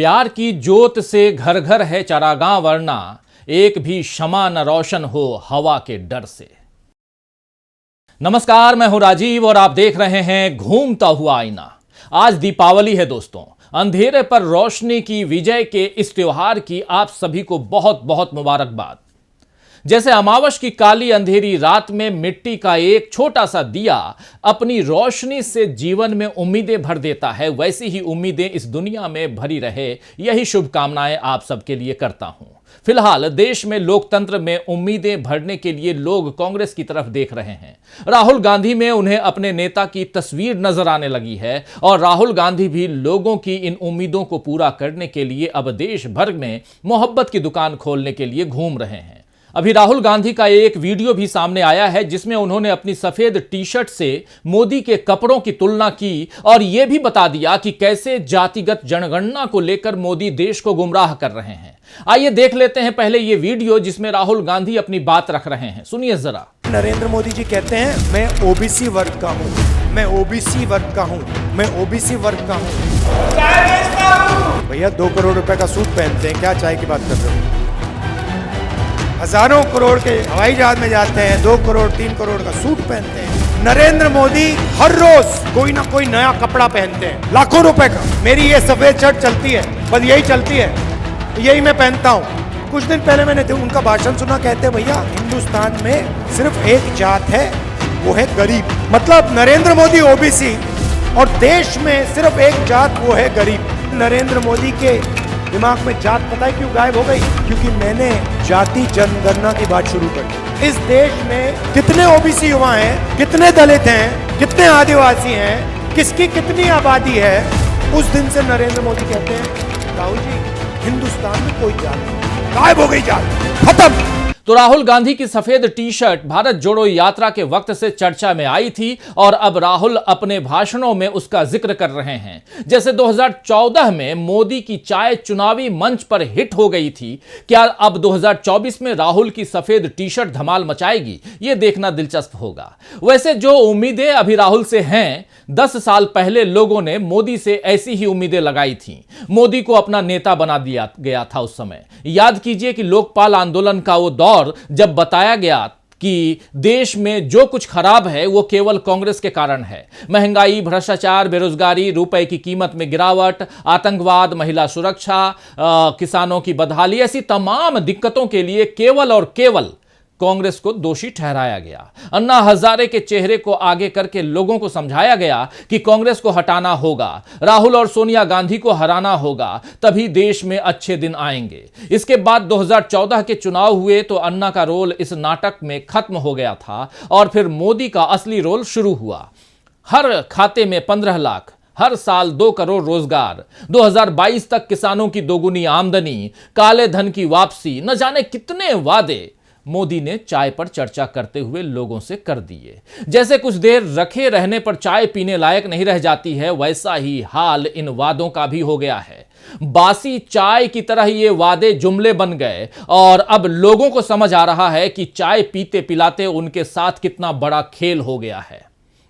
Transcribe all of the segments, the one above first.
प्यार की जोत से घर घर है चरागाह, वरना एक भी शमा न रोशन हो हवा के डर से। नमस्कार, मैं हूं राजीव और आप देख रहे हैं घूमता हुआ आईना। आज दीपावली है दोस्तों। अंधेरे पर रोशनी की विजय के इस त्योहार की आप सभी को बहुत बहुत मुबारकबाद। जैसे अमावस की काली अंधेरी रात में मिट्टी का एक छोटा सा दिया अपनी रोशनी से जीवन में उम्मीदें भर देता है, वैसी ही उम्मीदें इस दुनिया में भरी रहे, यही शुभकामनाएं आप सबके लिए करता हूं। फिलहाल देश में लोकतंत्र में उम्मीदें भरने के लिए लोग कांग्रेस की तरफ देख रहे हैं। राहुल गांधी में उन्हें अपने नेता की तस्वीर नजर आने लगी है और राहुल गांधी भी लोगों की इन उम्मीदों को पूरा करने के लिए अब देश भर में मोहब्बत की दुकान खोलने के लिए घूम रहे हैं। अभी राहुल गांधी का एक वीडियो भी सामने आया है जिसमें उन्होंने अपनी सफेद टी शर्ट से मोदी के कपड़ों की तुलना की और यह भी बता दिया कि कैसे जातिगत जनगणना को लेकर मोदी देश को गुमराह कर रहे हैं। आइए देख लेते हैं पहले ये वीडियो जिसमें राहुल गांधी अपनी बात रख रहे हैं, सुनिए जरा। नरेंद्र मोदी जी कहते हैं मैं ओबीसी वर्ग का हूँ, मैं ओबीसी वर्ग का हूँ, मैं ओबीसी वर्ग का हूँ। भैया 2 करोड़ रुपए का सूट पहनते हैं, क्या चाय की बात कर रहे हो? हजारों करोड़ के हवाई जहाज में जाते हैं, 2 करोड़ 3 करोड़ का सूट पहनते हैं। नरेंद्र मोदी हर रोज कोई ना कोई नया कपड़ा पहनते हैं, लाखों रुपए का। मेरी ये सफेद शर्ट चलती है, बस यही चलती है, यही मैं पहनता हूँ। कुछ दिन पहले मैंने उनका भाषण सुना, कहते हैं भैया हिंदुस्तान में सिर्फ एक जात है, वो है गरीब। मतलब नरेंद्र मोदी ओबीसी और देश में सिर्फ एक जात, वो है गरीब। नरेंद्र मोदी के दिमाग में जात पता है क्यों गायब हो गई? क्योंकि मैंने जाति जनगणना की बात शुरू कर दी। इस देश में कितने ओबीसी युवा हैं, कितने दलित हैं, कितने आदिवासी हैं, किसकी कितनी आबादी है, उस दिन से नरेंद्र मोदी कहते हैं राहुल जी हिंदुस्तान में कोई जात नहीं, गायब हो गई जात, खत्म। तो राहुल गांधी की सफेद टी शर्ट भारत जोड़ो यात्रा के वक्त से चर्चा में आई थी और अब राहुल अपने भाषणों में उसका जिक्र कर रहे हैं। जैसे 2014 में मोदी की चाय चुनावी मंच पर हिट हो गई थी, क्या अब 2024 में राहुल की सफेद टी शर्ट धमाल मचाएगी? यह देखना दिलचस्प होगा। वैसे जो उम्मीदें अभी राहुल से हैं, 10 साल पहले लोगों ने मोदी से ऐसी ही उम्मीदें लगाई थीं। मोदी को अपना नेता बना दिया गया था उस समय। याद कीजिए कि लोकपाल आंदोलन का वो दौर जब बताया गया कि देश में जो कुछ खराब है वो केवल कांग्रेस के कारण है। महंगाई, भ्रष्टाचार, बेरोजगारी, रुपए की कीमत में गिरावट, आतंकवाद, महिला सुरक्षा, किसानों की बदहाली, ऐसी तमाम दिक्कतों के लिए केवल और केवल कांग्रेस को दोषी ठहराया गया। अन्ना हजारे के चेहरे को आगे करके लोगों को समझाया गया कि कांग्रेस को हटाना होगा, राहुल और सोनिया गांधी को हराना होगा, तभी देश में अच्छे दिन आएंगे। इसके बाद 2014 के चुनाव हुए तो अन्ना का रोल इस नाटक में खत्म हो गया था और फिर मोदी का असली रोल शुरू हुआ। हर खाते में 15 लाख, हर साल 2 करोड़ रोजगार, 2022 तक किसानों की दोगुनी आमदनी, काले धन की वापसी, न जाने कितने वादे मोदी ने चाय पर चर्चा करते हुए लोगों से कर दिए। जैसे कुछ देर रखे रहने पर चाय पीने लायक नहीं रह जाती है, वैसा ही हाल इन वादों का भी हो गया है। बासी चाय की तरह ये वादे जुमले बन गए और अब लोगों को समझ आ रहा है कि चाय पीते पिलाते उनके साथ कितना बड़ा खेल हो गया है।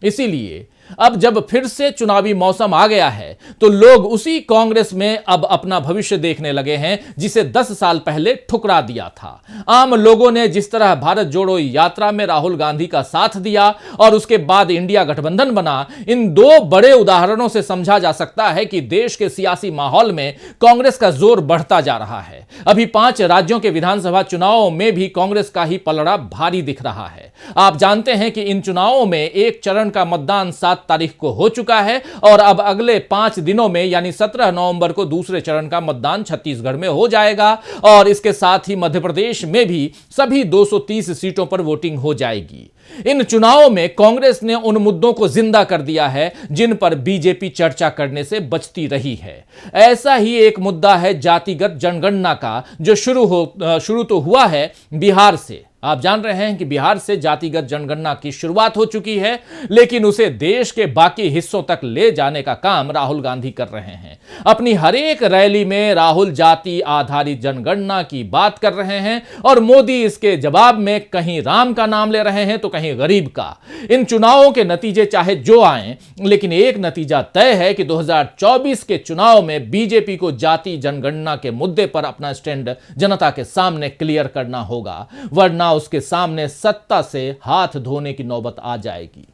इसीलिए अब जब फिर से चुनावी मौसम आ गया है तो लोग उसी कांग्रेस में अब अपना भविष्य देखने लगे हैं जिसे 10 साल पहले ठुकरा दिया था। आम लोगों ने जिस तरह भारत जोड़ो यात्रा में राहुल गांधी का साथ दिया और उसके बाद इंडिया गठबंधन बना, इन 2 बड़े उदाहरणों से समझा जा सकता है कि देश के सियासी माहौल में कांग्रेस का जोर बढ़ता जा रहा है। अभी 5 राज्यों के विधानसभा चुनावों में भी कांग्रेस का ही पलड़ा भारी दिख रहा है। आप जानते हैं कि इन चुनावों में एक चरण का मतदान 7 तारीख को हो चुका है और अब अगले 5 दिनों में यानी 17 नवंबर को दूसरे चरण का मतदान छत्तीसगढ़ में हो जाएगा और इसके साथ ही मध्य प्रदेश में भी सभी 230 सीटों पर वोटिंग हो जाएगी। इन चुनावों में कांग्रेस ने उन मुद्दों को जिंदा कर दिया है जिन पर बीजेपी चर्चा करने से बचती रही है। ऐसा ही एक मुद्दा है जातिगत जनगणना का, जो शुरू तो हुआ है बिहार से, आप जान रहे हैं कि बिहार से जातिगत जनगणना की शुरुआत हो चुकी है, लेकिन उसे देश के बाकी हिस्सों तक ले जाने का काम राहुल गांधी कर रहे हैं। अपनी हर एक रैली में राहुल जाति आधारित जनगणना की बात कर रहे हैं और मोदी इसके जवाब में कहीं राम का नाम ले रहे हैं तो कहीं गरीब का। इन चुनावों के नतीजे चाहे जो आए, लेकिन एक नतीजा तय है कि 2024 के चुनाव में बीजेपी को जाति जनगणना के मुद्दे पर अपना स्टैंड जनता के सामने क्लियर करना होगा, वरना उसके सामने सत्ता से हाथ धोने की नौबत आ जाएगी।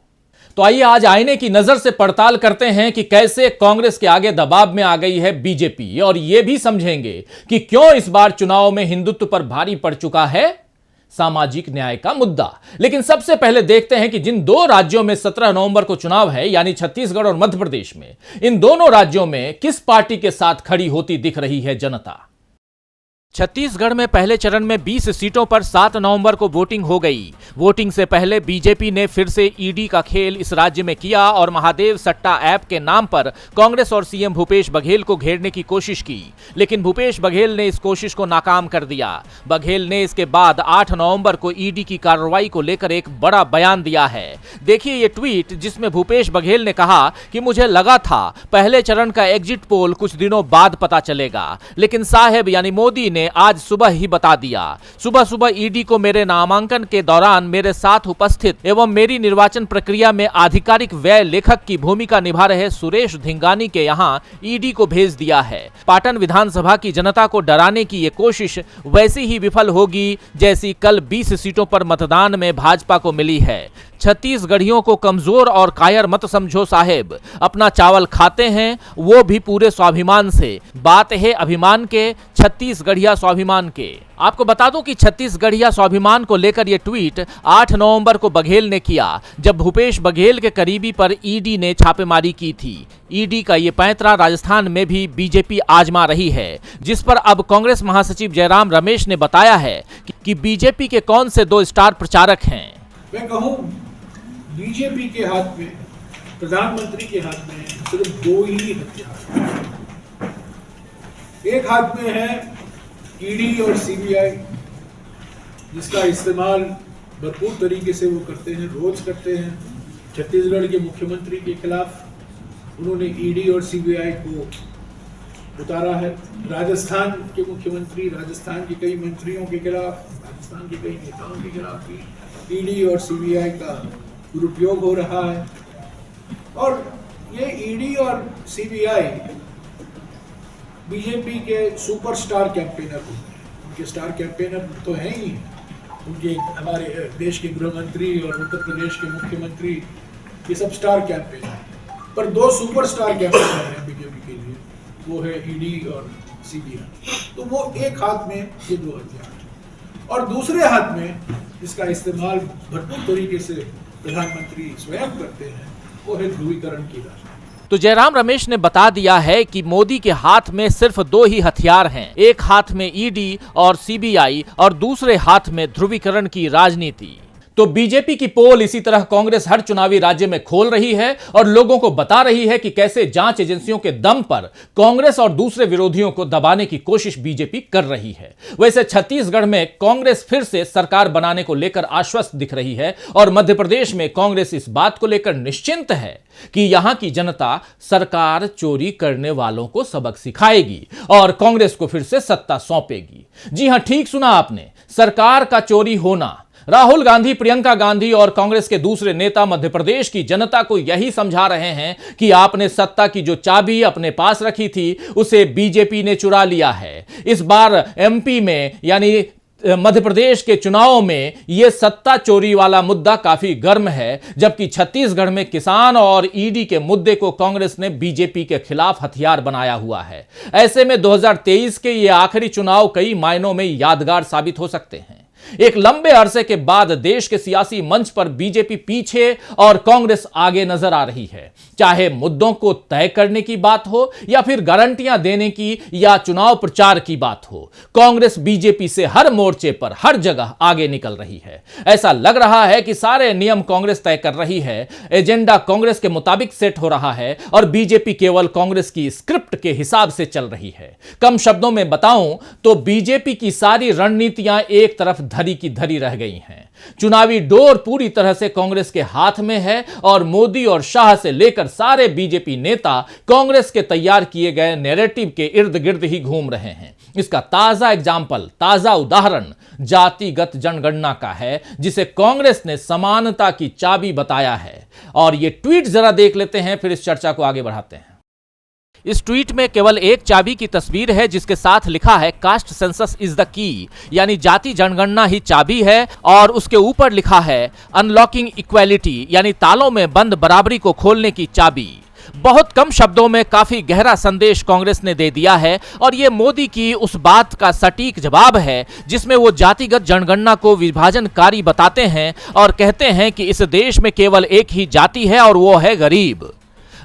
तो आइए आज आईने की नजर से पड़ताल करते हैं कि कैसे कांग्रेस के आगे दबाव में आ गई है बीजेपी, और यह भी समझेंगे कि क्यों इस बार चुनाव में हिंदुत्व पर भारी पड़ चुका है सामाजिक न्याय का मुद्दा। लेकिन सबसे पहले देखते हैं कि जिन दो राज्यों में 17 नवंबर को चुनाव है, यानी छत्तीसगढ़ और मध्य प्रदेश में, इन दोनों राज्यों में किस पार्टी के साथ खड़ी होती दिख रही है जनता। छत्तीसगढ़ में पहले चरण में 20 सीटों पर 7 नवंबर को वोटिंग हो गई। वोटिंग से पहले बीजेपी ने फिर से ईडी का खेल इस राज्य में किया और महादेव सट्टा ऐप के नाम पर कांग्रेस और सीएम भूपेश बघेल को घेरने की कोशिश की, लेकिन भूपेश बघेल ने इस कोशिश को नाकाम कर दिया। बघेल ने इसके बाद 8 नवंबर को ईडी की कार्रवाई को लेकर एक बड़ा बयान दिया है। देखिए ये ट्वीट, जिसमें भूपेश बघेल ने कहा कि मुझे लगा था पहले चरण का एग्जिट पोल कुछ दिनों बाद पता चलेगा, लेकिन साहब यानी मोदी ने आज सुबह ही बता दिया। सुबह सुबह ईडी को मेरे नामांकन के दौरान मेरे साथ उपस्थित एवं मेरी निर्वाचन प्रक्रिया में आधिकारिक व्यय लेखक की भूमिका निभा रहे सुरेश धिंगानी के यहां ईडी को भेज दिया है। पाटन विधानसभा की जनता को डराने की ये कोशिश वैसी ही विफल होगी जैसी कल 20 सीटों पर मतदान में भाजपा को मिली है। छत्तीसगढ़ियों को कमजोर और कायर मत समझो साहेब, अपना चावल खाते हैं वो भी पूरे स्वाभिमान से। बात है अभिमान के, छत्तीसगढ़िया स्वाभिमान के। आपको बता दूं कि छत्तीसगढ़िया स्वाभिमान को लेकर यह ट्वीट 8 नवंबर को बघेल ने किया, जब भूपेश बघेल के करीबी पर ईडी ने छापेमारी की थी। ईडी का ये पैंतरा राजस्थान में भी बीजेपी आजमा रही है, जिस पर अब कांग्रेस महासचिव जयराम रमेश ने बताया है कि बीजेपी के कौन से 2 स्टार प्रचारक हैं। मैं कहूं बीजेपी के हाथ में, प्रधानमंत्री के हाथ में सिर्फ 2 ही हथियार। एक हाथ में है ईडी और सीबीआई, जिसका इस्तेमाल भरपूर तरीके से वो करते हैं, रोज करते हैं। छत्तीसगढ़ के मुख्यमंत्री के खिलाफ उन्होंने ईडी और सीबीआई को उतारा है। राजस्थान के मुख्यमंत्री, राजस्थान के कई मंत्रियों के खिलाफ, राजस्थान के कई नेताओं के खिलाफ भी ईडी और सीबीआई का दुरुपयोग हो रहा है। और ये ईडी और सीबीआई बीजेपी के सुपरस्टार कैंपेनर होते हैं। उनके स्टार कैंपेनर तो हैं ही, उनके हमारे देश के गृह मंत्री और उत्तर प्रदेश के मुख्यमंत्री, ये सब स्टार कैंपेनर। पर 2 सुपरस्टार कैंपेनर हैं बीजेपी के लिए, वो है ईडी और सीबीआई। तो वो एक हाथ में ये 2 हथियार हैं, और दूसरे हाथ में इसका इस्तेमाल भरपूर तरीके से प्रधानमंत्री स्वयं करते हैं, वो है ध्रुवीकरण की राजनीति। तो जयराम रमेश ने बता दिया है कि मोदी के हाथ में सिर्फ 2 ही हथियार हैं, एक हाथ में ईडी और सीबीआई और दूसरे हाथ में ध्रुवीकरण की राजनीति। तो बीजेपी की पोल इसी तरह कांग्रेस हर चुनावी राज्य में खोल रही है और लोगों को बता रही है कि कैसे जांच एजेंसियों के दम पर कांग्रेस और दूसरे विरोधियों को दबाने की कोशिश बीजेपी कर रही है। वैसे छत्तीसगढ़ में कांग्रेस फिर से सरकार बनाने को लेकर आश्वस्त दिख रही है और मध्य प्रदेश में कांग्रेस इस बात को लेकर निश्चिंत है कि यहां की जनता सरकार चोरी करने वालों को सबक सिखाएगी और कांग्रेस को फिर से सत्ता सौंपेगी। जी हां, ठीक सुना आपने, सरकार का चोरी होना। राहुल गांधी, प्रियंका गांधी और कांग्रेस के दूसरे नेता मध्य प्रदेश की जनता को यही समझा रहे हैं कि आपने सत्ता की जो चाबी अपने पास रखी थी उसे बीजेपी ने चुरा लिया है। इस बार एमपी में यानी मध्य प्रदेश के चुनाव में यह सत्ता चोरी वाला मुद्दा काफी गर्म है, जबकि छत्तीसगढ़ में किसान और ईडी के मुद्दे को कांग्रेस ने बीजेपी के खिलाफ हथियार बनाया हुआ है। ऐसे में 2023 के ये आखिरी चुनाव कई मायनों में यादगार साबित हो सकते हैं। एक लंबे अरसे के बाद देश के सियासी मंच पर बीजेपी पीछे और कांग्रेस आगे नजर आ रही है। चाहे मुद्दों को तय करने की बात हो या फिर गारंटियां देने की या चुनाव प्रचार की बात हो, कांग्रेस बीजेपी से हर मोर्चे पर हर जगह आगे निकल रही है। ऐसा लग रहा है कि सारे नियम कांग्रेस तय कर रही है, एजेंडा कांग्रेस के मुताबिक सेट हो रहा है और बीजेपी केवल कांग्रेस की स्क्रिप्ट के हिसाब से चल रही है। कम शब्दों में बताऊं तो बीजेपी की सारी रणनीतियां एक तरफ धरी की धरी रह गई हैं। चुनावी डोर पूरी तरह से कांग्रेस के हाथ में है और मोदी और शाह से लेकर सारे बीजेपी नेता कांग्रेस के तैयार किए गए नैरेटिव के इर्द गिर्द ही घूम रहे हैं। इसका ताजा उदाहरण जातिगत जनगणना का है, जिसे कांग्रेस ने समानता की चाबी बताया है। और यह ट्वीट जरा देख लेते हैं, फिर इस चर्चा को आगे बढ़ाते हैं। इस ट्वीट में केवल एक चाबी की तस्वीर है, जिसके साथ लिखा है caste census is the key, यानी जाति जनगणना ही चाबी है। और उसके ऊपर लिखा है अनलॉकिंग इक्वालिटी, यानी तालों में बंद बराबरी को खोलने की चाबी। बहुत कम शब्दों में काफी गहरा संदेश कांग्रेस ने दे दिया है और यह मोदी की उस बात का सटीक जवाब है जिसमें वो जातिगत जनगणना को विभाजनकारी बताते हैं और कहते हैं कि इस देश में केवल एक ही जाति है और वो है गरीब।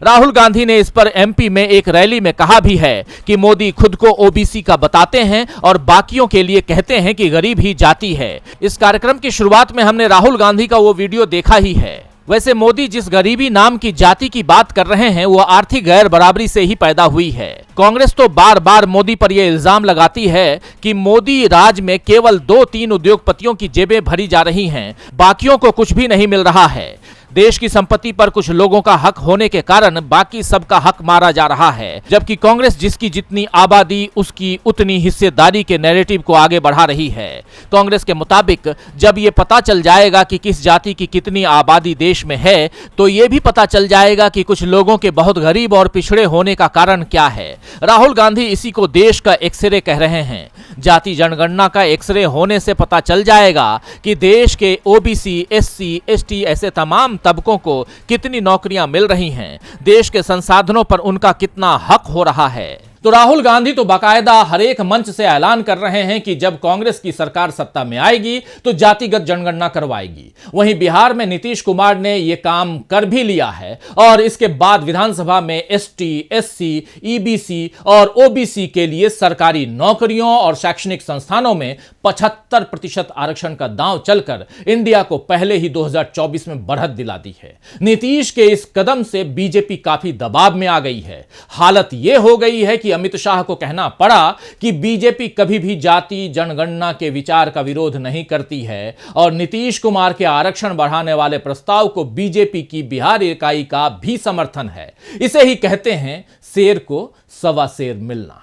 राहुल गांधी ने इस पर एमपी में एक रैली में कहा भी है कि मोदी खुद को ओबीसी का बताते हैं और बाकियों के लिए कहते हैं कि गरीब ही जाति है। इस कार्यक्रम की शुरुआत में हमने राहुल गांधी का वो वीडियो देखा ही है। वैसे मोदी जिस गरीबी नाम की जाति की बात कर रहे हैं वो आर्थिक गैर बराबरी से ही पैदा हुई है। कांग्रेस तो बार बार मोदी पर यह इल्जाम लगाती है कि मोदी राज में केवल 2-3 उद्योगपतियों की जेबें भरी जा रही हैं, बाकियों को कुछ भी नहीं मिल रहा है। देश की संपत्ति पर कुछ लोगों का हक होने के कारण बाकी सबका हक मारा जा रहा है, जबकि कांग्रेस जिसकी जितनी आबादी उसकी उतनी हिस्सेदारी के नैरेटिव को आगे बढ़ा रही है। कांग्रेस के मुताबिक जब ये पता चल जाएगा कि किस जाति की कितनी आबादी देश में है, तो ये भी पता चल जाएगा कि कुछ लोगों के बहुत गरीब और पिछड़े होने का कारण क्या है। राहुल गांधी इसी को देश का एक्सरे कह रहे हैं। जाति जनगणना का एक्सरे होने से पता चल जाएगा कि देश के ओबीसी, एससी, एसटी ऐसे तमाम तबकों को कितनी नौकरियां मिल रही हैं, देश के संसाधनों पर उनका कितना हक हो रहा है। तो राहुल गांधी तो बाकायदा हर एक मंच से ऐलान कर रहे हैं कि जब कांग्रेस की सरकार सत्ता में आएगी तो जातिगत जनगणना करवाएगी। वहीं बिहार में नीतीश कुमार ने यह काम कर भी लिया है और इसके बाद विधानसभा में एसटी, एससी, ईबीसी और ओबीसी के लिए सरकारी नौकरियों और शैक्षणिक संस्थानों में 75% आरक्षण का दांव चलकर इंडिया को पहले ही 2024 में बढ़त दिला दी है। नीतीश के इस कदम से बीजेपी काफी दबाव में आ गई है। हालत यह हो गई है कि अमित शाह को कहना पड़ा कि बीजेपी कभी भी जाति जनगणना के विचार का विरोध नहीं करती है और नीतीश कुमार के आरक्षण बढ़ाने वाले प्रस्ताव को बीजेपी की बिहार इकाई का भी समर्थन है। इसे ही कहते हैं शेर को सवा शेर मिलना।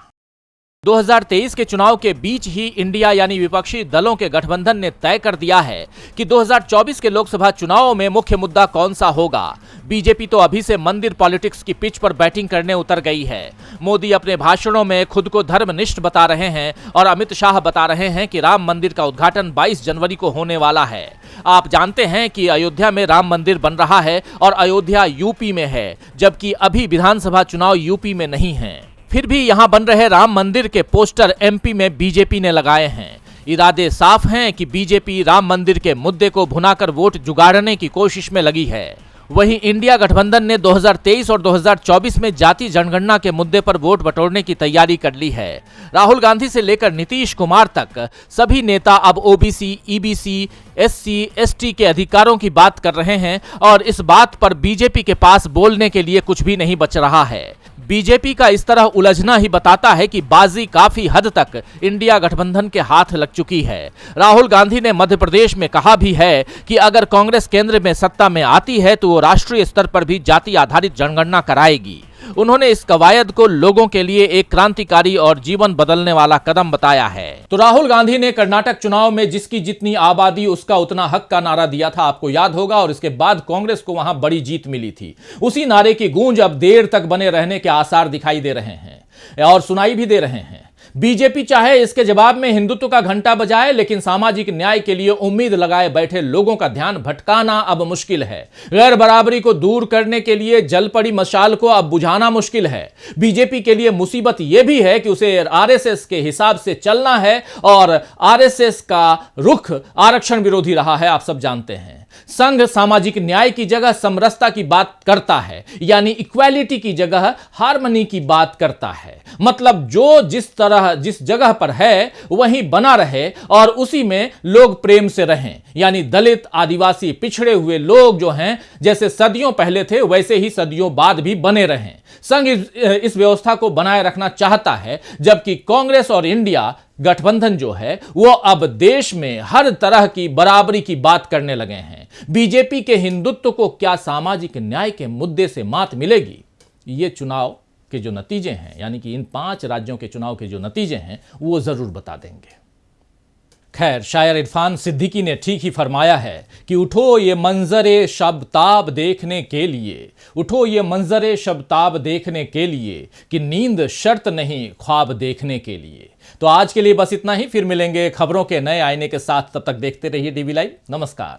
2023 के चुनाव के बीच ही इंडिया यानी विपक्षी दलों के गठबंधन ने तय कर दिया है कि 2024 के लोकसभा चुनाव में मुख्य मुद्दा कौन सा होगा। बीजेपी तो अभी से मंदिर पॉलिटिक्स की पिच पर बैटिंग करने उतर गई है। मोदी अपने भाषणों में खुद को धर्मनिष्ठ बता रहे हैं और अमित शाह बता रहे हैं कि राम मंदिर का उद्घाटन 22 जनवरी को होने वाला है। आप जानते हैं कि अयोध्या में राम मंदिर बन रहा है और अयोध्या यूपी में है, जबकि अभी विधानसभा चुनाव यूपी में नहीं है। फिर भी यहां बन रहे राम मंदिर के पोस्टर एमपी में बीजेपी ने लगाए हैं। इरादे साफ हैं कि बीजेपी राम मंदिर के मुद्दे को भुनाकर वोट जुगाड़ने की कोशिश में लगी है। वहीं इंडिया गठबंधन ने 2023 और 2024 में जाति जनगणना के मुद्दे पर वोट बटोरने की तैयारी कर ली है। राहुल गांधी से लेकर नीतीश कुमार तक सभी नेता अब ओबीसी, ईबीसी, एससी, एसटी के अधिकारों की बात कर रहे हैं और इस बात पर बीजेपी के पास बोलने के लिए कुछ भी नहीं बच रहा है। बीजेपी का इस तरह उलझना ही बताता है कि बाजी काफी हद तक इंडिया गठबंधन के हाथ लग चुकी है। राहुल गांधी ने मध्य प्रदेश में कहा भी है कि अगर कांग्रेस केंद्र में सत्ता में आती है तो वो राष्ट्रीय स्तर पर भी जाति आधारित जनगणना कराएगी। उन्होंने इस कवायद को लोगों के लिए एक क्रांतिकारी और जीवन बदलने वाला कदम बताया है। तो राहुल गांधी ने कर्नाटक चुनाव में जिसकी जितनी आबादी उसका उतना हक का नारा दिया था, आपको याद होगा, और इसके बाद कांग्रेस को वहां बड़ी जीत मिली थी। उसी नारे की गूंज अब देर तक बने रहने के आसार दिखाई दे रहे हैं और सुनाई भी दे रहे हैं। बीजेपी चाहे इसके जवाब में हिंदुत्व का घंटा बजाए, लेकिन सामाजिक न्याय के लिए उम्मीद लगाए बैठे लोगों का ध्यान भटकाना अब मुश्किल है। गैर बराबरी को दूर करने के लिए जल पड़ी मशाल को अब बुझाना मुश्किल है। बीजेपी के लिए मुसीबत यह भी है कि उसे आरएसएस के हिसाब से चलना है और आरएसएस का रुख आरक्षण विरोधी रहा है, आप सब जानते हैं। संघ सामाजिक न्याय की जगह समरसता की बात करता है, यानी इक्वालिटी की जगह हार्मनी की बात करता है। मतलब जो जिस जगह पर है वहीं बना रहे और उसी में लोग प्रेम से रहें, यानी दलित, आदिवासी, पिछड़े हुए लोग जो हैं जैसे सदियों पहले थे वैसे ही सदियों बाद भी बने रहें। संघ इस व्यवस्था को बनाए रखना चाहता है, जबकि कांग्रेस और इंडिया गठबंधन जो है वो अब देश में हर तरह की बराबरी की बात करने लगे हैं। बीजेपी के हिंदुत्व को क्या सामाजिक न्याय के मुद्दे से मात मिलेगी, ये चुनाव के जो नतीजे हैं, यानी कि इन 5 राज्यों के चुनाव के जो नतीजे हैं वो जरूर बता देंगे। खैर, शायर इरफान सिद्दीकी ने ठीक ही फरमाया है कि उठो ये मंजरे शबताब देखने के लिए, उठो ये मंजरे शबताब देखने के लिए, कि नींद शर्त नहीं ख्वाब देखने के लिए। तो आज के लिए बस इतना ही, फिर मिलेंगे खबरों के नए आईने के साथ। तब तक देखते रहिए डीवी लाइव। नमस्कार।